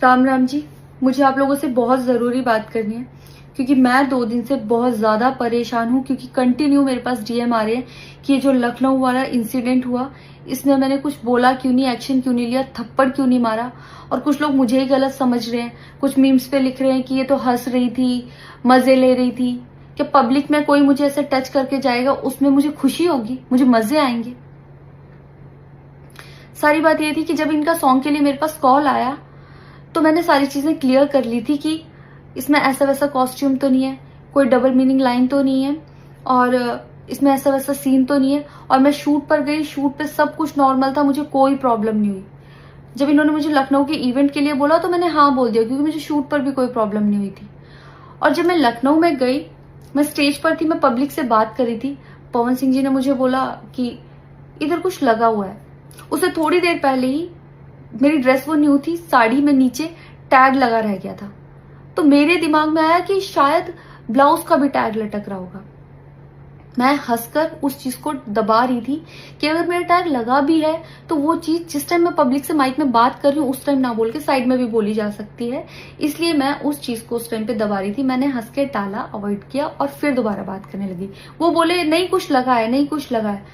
राम राम जी। मुझे आप लोगों से बहुत ज़रूरी बात करनी है क्योंकि मैं 2 दिन से बहुत ज़्यादा परेशान हूँ क्योंकि कंटिन्यू मेरे पास डीएम आ रहे हैं कि ये जो लखनऊ वाला इंसिडेंट हुआ इसमें मैंने कुछ बोला क्यों नहीं, एक्शन क्यों नहीं लिया, थप्पड़ क्यों नहीं मारा। और कुछ लोग मुझे ही गलत समझ रहे हैं, कुछ मीम्स पे लिख रहे हैं कि ये तो हंस रही थी, मजे ले रही थी। कि पब्लिक में कोई मुझे ऐसे टच करके जाएगा उसमें मुझे खुशी होगी, मुझे मजे आएंगे। सारी बात ये थी कि जब इनका सॉन्ग के लिए मेरे पास कॉल आया तो मैंने सारी चीजें क्लियर कर ली थी कि इसमें ऐसा वैसा कॉस्ट्यूम तो नहीं है, कोई डबल मीनिंग लाइन तो नहीं है और इसमें ऐसा वैसा सीन तो नहीं है। और मैं शूट पर गई, शूट पे सब कुछ नॉर्मल था, मुझे कोई प्रॉब्लम नहीं हुई। जब इन्होंने मुझे लखनऊ के इवेंट के लिए बोला तो मैंने हाँ बोल दिया क्योंकि मुझे शूट पर भी कोई प्रॉब्लम नहीं हुई थी। और जब मैं लखनऊ में गई, मैं स्टेज पर थी, मैं पब्लिक से बात कर रही थी, पवन सिंह जी ने मुझे बोला कि इधर कुछ लगा हुआ है। उससे थोड़ी देर पहले ही मेरी ड्रेस वो न्यू थी, साड़ी में नीचे टैग लगा रह गया था। तो मेरे दिमाग में आया कि शायद ब्लाउज का भी टैग लटक रहा होगा। मैं हंसकर उस चीज को दबा रही थी कि अगर मेरा टैग लगा भी है तो वो चीज जिस टाइम मैं पब्लिक से माइक में बात कर रही हूँ उस टाइम ना बोल के साइड में भी बोली जा सकती है, इसलिए मैं उस चीज को उस टाइम पे दबा रही थी। मैंने हंस के टाला, अवॉइड किया और फिर दोबारा बात करने लगी। वो बोले नहीं कुछ लगा है, नहीं कुछ लगा है।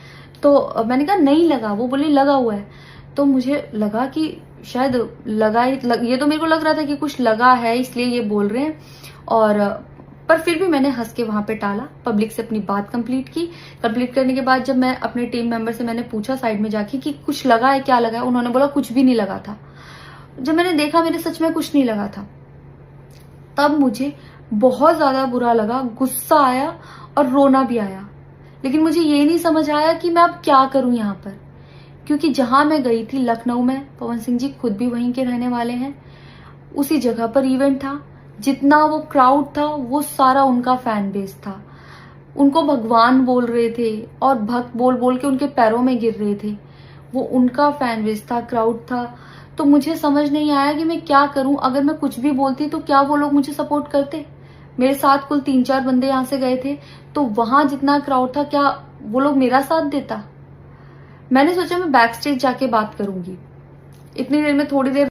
तो मैंने कहा नहीं लगा, वो बोले लगा हुआ है। तो मुझे लगा कि शायद ये तो मेरे को लग रहा था कि कुछ लगा है इसलिए ये बोल रहे हैं। और पर फिर भी मैंने हंस के वहां पे टाला, पब्लिक से अपनी बात कंप्लीट की। कंप्लीट करने के बाद जब मैं अपने टीम मेंबर से मैंने पूछा साइड में जाके कि कुछ लगा है, क्या लगा है, उन्होंने बोला कुछ भी नहीं लगा था। जब मैंने देखा मेरे सच में कुछ नहीं लगा था, तब मुझे बहुत ज्यादा बुरा लगा, गुस्सा आया और रोना भी आया। लेकिन मुझे ये नहीं समझ आया कि मैं अब क्या करूं यहाँ पर, क्योंकि जहां मैं गई थी लखनऊ में, पवन सिंह जी खुद भी वहीं के रहने वाले हैं, उसी जगह पर इवेंट था। जितना वो क्राउड था वो सारा उनका फैन बेस था। उनको भगवान बोल रहे थे और भक्त बोल बोल के उनके पैरों में गिर रहे थे। वो उनका फैन बेस था, क्राउड था। तो मुझे समझ नहीं आया कि मैं क्या करूं। अगर मैं कुछ भी बोलती तो क्या वो लोग मुझे सपोर्ट करते। मेरे साथ कुल 3-4 बंदे यहाँ से गए थे, तो वहां जितना क्राउड था क्या वो लोग मेरा साथ देता। मैंने सोचा मैं बैक स्टेज जाके बात करूंगी। इतनी देर में थोड़ी देर